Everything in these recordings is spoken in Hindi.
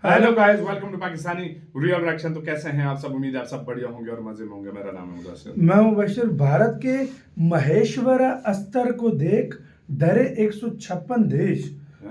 Hello guys, welcome to Pakistani real reaction. तो कैसे हैं आप सब? उम्मीद है आप सब बढ़िया होंगे और मजे में होंगे। मेरा नाम है मुदस्सिर। मैं मुबशिर। भारत के महेश्वरा अस्त्र को देख डरे 156 देश।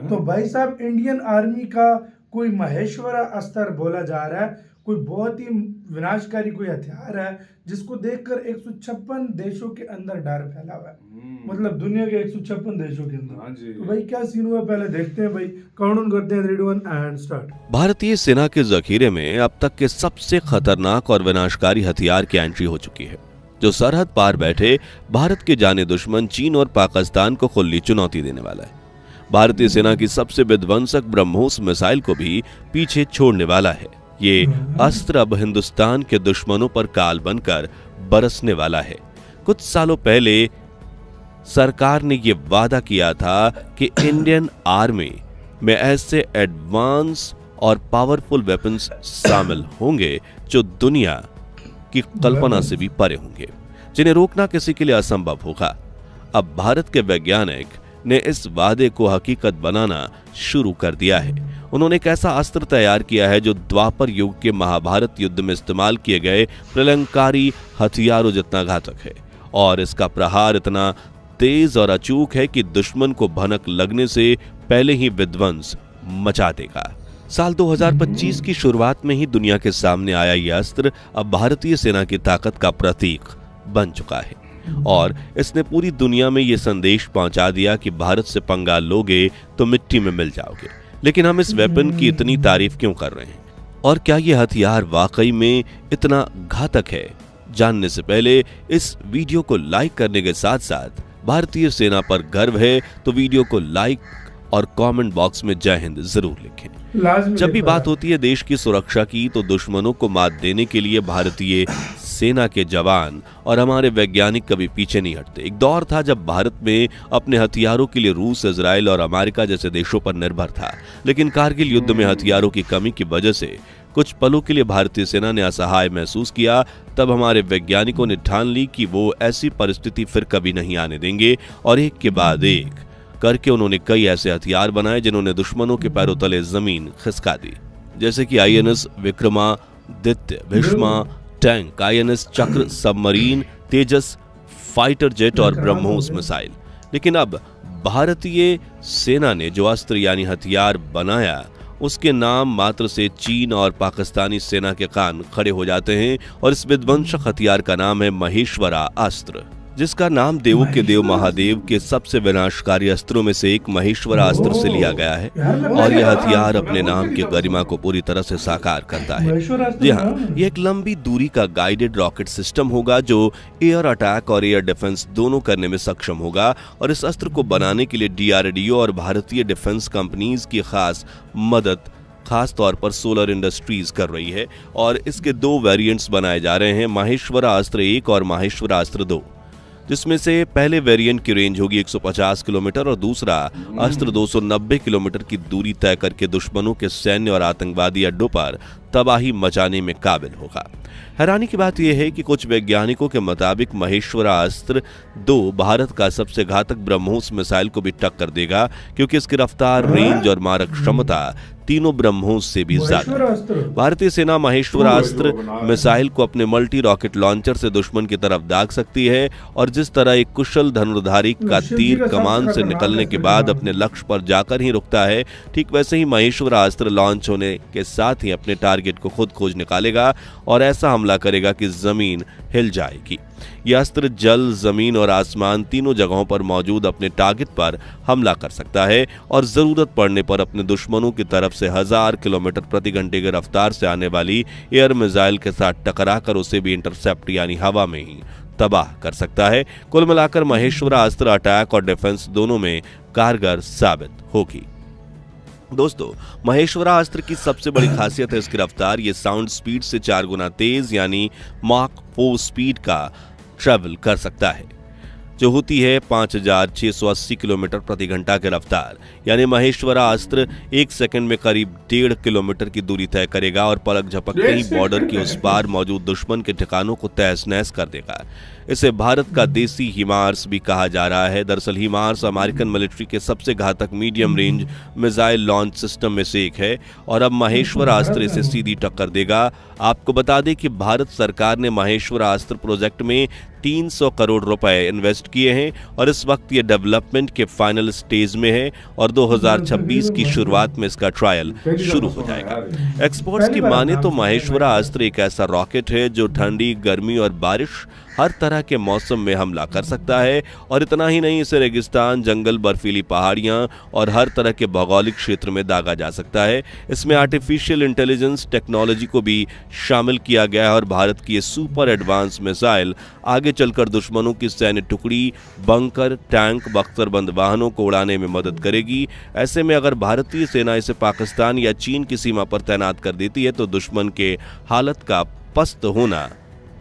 तो भाई साहब, इंडियन आर्मी का कोई महेश्वरा अस्त्र बोला जा रहा है, कोई बहुत ही विनाशकारी कोई हथियार है जिसको देखकर 156 देशों के अंदर डर फैला हुआ है। मतलब दुनिया के 156 देशों के अंदर। हाँ जी। तो भाई क्या सीन हुआ, पहले देखते हैं भाई। काउंटडाउन करते हैं, 3 2 1 एंड स्टार्ट। भारतीय सेना के जखीरे में अब तक के सबसे खतरनाक और विनाशकारी हथियार की एंट्री हो चुकी है, जो सरहद पार बैठे भारत के जाने दुश्मन चीन और पाकिस्तान को खुली चुनौती देने वाला है। भारतीय सेना की सबसे विध्वंसक ब्रह्मोस मिसाइल को भी पीछे छोड़ने वाला है। ये अस्त्र अब हिंदुस्तान के दुश्मनों पर काल बनकर बरसने वाला है। कुछ सालों पहले सरकार ने यह वादा किया था कि इंडियन आर्मी में ऐसे एडवांस और पावरफुल वेपन्स शामिल होंगे जो दुनिया की कल्पना से भी परे होंगे, जिन्हें रोकना किसी के लिए असंभव होगा। अब भारत के वैज्ञानिक ने इस वादे को हकीकत बनाना शुरू कर दिया है। उन्होंने एक ऐसा अस्त्र तैयार किया है जो द्वापर युग के महाभारत युद्ध में इस्तेमाल किए गए प्रलंकारी हथियारों जितना घातक है, और इसका प्रहार इतना तेज और अचूक है कि दुश्मन को भनक लगने से पहले ही विध्वंस मचा देगा। साल 2025 की शुरुआत में ही दुनिया के सामने आया यह अस्त्र अब भारतीय सेना की ताकत का प्रतीक बन चुका है, और इसने पूरी दुनिया में यह संदेश पहुंचा दिया कि भारत से पंगा लोगे तो मिट्टी में मिल जाओगे। लेकिन हम इस वेपन की इतनी तारीफ क्यों कर रहे हैं, और क्या यह हथियार वाकई में इतना घातक है? जानने से पहले इस वीडियो को लाइक करने के साथ साथ भारतीय सेना पर गर्व है तो वीडियो को लाइक और कमेंट बॉक्स में जय हिंद जरूर लिखें। जब भी बात होती है देश की सुरक्षा की, तो दुश्मनों को मात देने के लिए भारतीय सेना के जवान और हमारे वैज्ञानिक कभी पीछे नहीं हटते। एक दौर था जब भारत में अपने हथियारों के लिए रूस, इजराइल और अमेरिका जैसे देशों पर निर्भर था, लेकिन कारगिल युद्ध में हथियारों की कमी की वजह से कुछ पलों के लिए भारतीय सेना ने असहाय महसूस किया। तब हमारे वैज्ञानिकों ने ठान ली कि वो ऐसी परिस्थिति फिर कभी नहीं आने देंगे, और एक के बाद एक करके उन्होंने कई ऐसे हथियार बनाए जिन्होंने दुश्मनों के पैरों तले जमीन खिसका दी, जैसे कि INS Vikramaditya, Bheeshma tank, INS चक्र सबमरीन, तेजस फाइटर जेट और ब्रह्मोस मिसाइल। लेकिन अब भारतीय सेना ने जो अस्त्र यानी हथियार बनाया, उसके नाम मात्र से चीन और पाकिस्तानी सेना के कान खड़े हो जाते हैं, और इस विध्वंसक हथियार का नाम है महेश्वरा अस्त्र, जिसका नाम देवों के देव महादेव के सबसे विनाशकारी अस्त्रों में से एक महेश्वरा अस्त्र से लिया गया है। और यह हथियार अपने नाम की गरिमा को पूरी तरह से साकार करता है। जी हाँ, यह एक लंबी दूरी का गाइडेड रॉकेट सिस्टम होगा जो एयर अटैक और एयर डिफेंस दोनों करने में सक्षम होगा, और इस अस्त्र को बनाने के लिए DRDO और भारतीय डिफेंस कंपनीज की खास तौर पर सोलर इंडस्ट्रीज कर रही है। और इसके 2 वेरिएंट्स बनाए जा रहे हैं, महेश्वरा अस्त्र 1 और महेश्वरा अस्त्र 2, जिसमें से पहले वेरिएंट की रेंज होगी 150 किलोमीटर और दूसरा अस्त्र 290 किलोमीटर की दूरी तय करके दुश्मनों के सैन्य और आतंकवादी अड्डों पर तबाही मचाने में काबिल होगा। हैरानी की बात यह है कि कुछ वैज्ञानिकों के मुताबिक महेश्वरा अस्त्र 2 भारत का सबसे घातक ब्रह्मोस मिसाइल को भी टक्कर देगा, क्योंकि इसकी रफ्तार, रेंज और मारक क्षमता तीनों ब्रह्मोस से भी ज्यादा। भारतीय सेना महेश्वरा अस्त्र मिसाइल को अपने मल्टी रॉकेट लॉन्चर से दुश्मन की तरफ दाग सकती है, और जिस तरह एक कुशल धनुर्धारी का तीर कमान से निकलने के बाद अपने लक्ष्य पर जाकर ही रुकता है, ठीक वैसे ही महेश्वरा अस्त्र लॉन्च होने के साथ ही अपने टारगेट को खुद खोज निकालेगा और ऐसा हमला करेगा कि जमीन हिल जाएगी। यह अस्त्र जल, जमीन और आसमान तीनों जगहों पर मौजूद अपने टारगेट पर हमला कर सकता है, और जरूरत पड़ने पर अपने दुश्मनों की तरफ से 1000 किलोमीटर प्रति घंटे की रफ्तार से आने वाली एयर मिसाइल के साथ टकराकर उसे भी इंटरसेप्ट यानी हवा में ही तबाह कर सकता है। कुल मिलाकर महेश्वरा अस्त्र अटैक और डिफेंस दोनों में कारगर साबित होगी। दोस्तों, महेश्वरा अस्त्र की सबसे बड़ी खासियत है इसकी रफ्तार। ये साउंड स्पीड से 4 गुना तेज यानी माक 4 स्पीड का ट्रैवल कर सकता है, जो होती है 5,680 किलोमीटर प्रति घंटा की रफ्तार। यानी महेश्वरा अस्त्र 1 सेकंड में करीब 1.5 किलोमीटर की दूरी तय करेगा और पलक झपकते ही बॉर्डर के उस पार मौजूद दुश्मन के ठिकानों को तहस नहस कर देगा। इसे भारत का देसी हिमार्स भी कहा जा रहा है। दरअसल हिमार्स अमेरिकन मिलिट्री के सबसे घातक medium range missile launch system में से एक है और अब महेश्वरा अस्त्र इसे सीधी टक्कर देगा। आपको बता दें कि भारत सरकार ने महेश्वरा अस्त्र प्रोजेक्ट में 300 करोड़ रुपए इन्वेस्ट किए हैं और इस वक्त ये डेवलपमेंट के फाइनल स्टेज में है और 2026 की शुरुआत में इसका ट्रायल शुरू हो जाएगा। एक्सपर्ट्स की माने तो महेश्वरा अस्त्र एक ऐसा रॉकेट है जो ठंडी, गर्मी और बारिश हर तरह के मौसम में हमला कर सकता है। और इतना ही नहीं, इसे रेगिस्तान, जंगल, बर्फीली पहाड़ियां और हर तरह के भौगोलिक क्षेत्र में दागा जा सकता है। इसमें आर्टिफिशियल इंटेलिजेंस टेक्नोलॉजी को भी शामिल किया गया है और भारत की ये सुपर एडवांस मिसाइल आगे चलकर दुश्मनों की सैन्य टुकड़ी, बंकर, टैंक, बख्तरबंद वाहनों को उड़ाने में मदद करेगी। ऐसे में अगर भारतीय सेना इसे पाकिस्तान या चीन की सीमा पर तैनात कर देती है तो दुश्मन के हालत का पस्त होना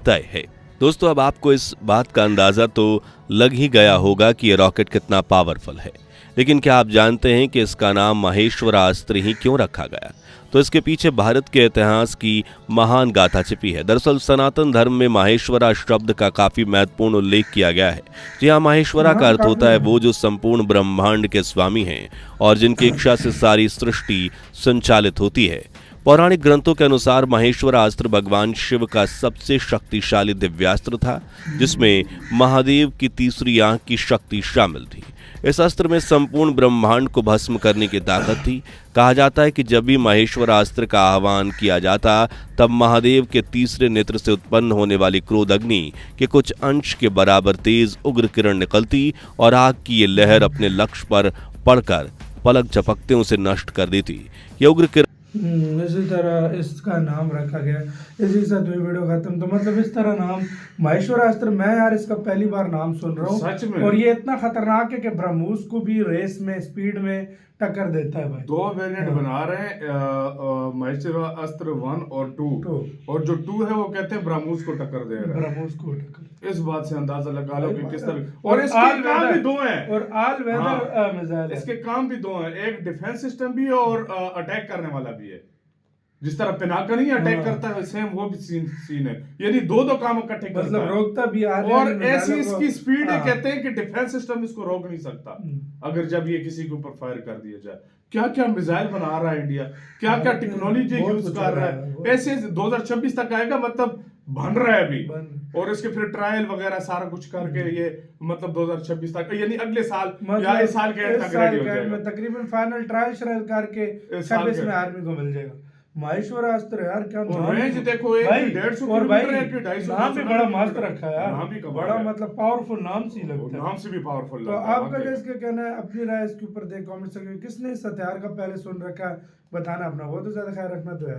तय है। दोस्तों, अब आपको इस बात का अंदाजा तो लग ही गया होगा कि यह रॉकेट कितना पावरफुल है, लेकिन क्या आप जानते हैं कि इसका नाम महेश्वरा अस्त्र ही क्यों रखा गया? तो इसके पीछे भारत के इतिहास की महान गाथा छिपी है। दरअसल सनातन धर्म में महेश्वरा शब्द का काफी महत्वपूर्ण उल्लेख किया गया है। जी हाँ, महेश्वरा का अर्थ होता है वो जो संपूर्ण ब्रह्मांड के स्वामी हैं और जिनकी इच्छा से सारी सृष्टि संचालित होती है। पौराणिक ग्रंथों के अनुसार महेश्वरा अस्त्र भगवान शिव का सबसे शक्तिशाली दिव्यास्त्र था, जिसमें महादेव की तीसरी आंख की शक्ति शामिल थी। इस अस्त्र में संपूर्ण ब्रह्मांड को भस्म करने की ताकत थी। कहा जाता है कि जब भी महेश्वरा अस्त्र का आह्वान किया जाता तब महादेव के तीसरे नेत्र से उत्पन्न होने वाली क्रोध अग्नि के कुछ अंश के बराबर तेज उग्र किरण निकलती और आग की ये लहर अपने लक्ष्य पर पड़कर पलक झपकते उसे नष्ट कर देती। ये उग्र किरण इसी तरह इसका नाम रखा गया। इसी के साथ वीडियो खत्म। तो मतलब इस तरह नाम महेश्वरा अस्त्र, मैं यार इसका पहली बार नाम सुन रहा हूँ और ये इतना खतरनाक है कि ब्रह्मोस को भी रेस में, स्पीड में टक्कर देता है भाई। 2 वेरिएंट बना रहे हैं, महेश्वरा अस्त्र 1 और 2 और जो 2 है वो कहते हैं ब्रह्मोस को टक्कर दे रहा है। ब्रह्मोस को टक्कर, इस बात से अंदाजा लगा लो कि किस तरह। और इसके काम भी 2 हैं और ऑल वेदर मिसाइल। इसके काम भी 2 हैं, एक डिफेंस सिस्टम भी है और अटैक करने वाला भी है। जिस तरह पिनाका नहीं अटैक करता है सेम वो भी सीन है, यानी दो काम इकट्ठे करता मतलब है, रोकता भी और ऐसी इसकी स्पीड है, कहते हैं कि डिफेंस सिस्टम इसको रोक नहीं सकता अगर जब ये किसी के ऊपर फायर कर दिया जाए। क्या क्या मिसाइल बना रहा है इंडिया, क्या क्या टेक्नोलॉजी यूज कर रहा है। ऐसे 2026 तक आएगा, मतलब बन रहा है अभी, और इसके फिर ट्रायल वगैरह सारा कुछ करके ये मतलब 2026 तक, यानी अगले साल या इस साल के एंड तक रेडी हो जाएगा। तकरीबन फाइनल ट्रायल श्रायल करके 26 में आर्मी को मिल जाएगा महेश्वरा अस्त्र। यार क्या रेंज देखो, 150 किलोमीटर की 250 नाम भी बड़ा मस्त रखा है यार, नाम भी बड़ा मतलब पावरफुल नाम सी लगता है, नाम से भी पावरफुल। तो आपका क्या कहना है, अपनी राय इसके ऊपर दे कमेंट सेक्शन में। किसने इस हथियार का पहले सुन रखा है बताना अपना, वो तो ज्यादा ख्याल रखना तो है।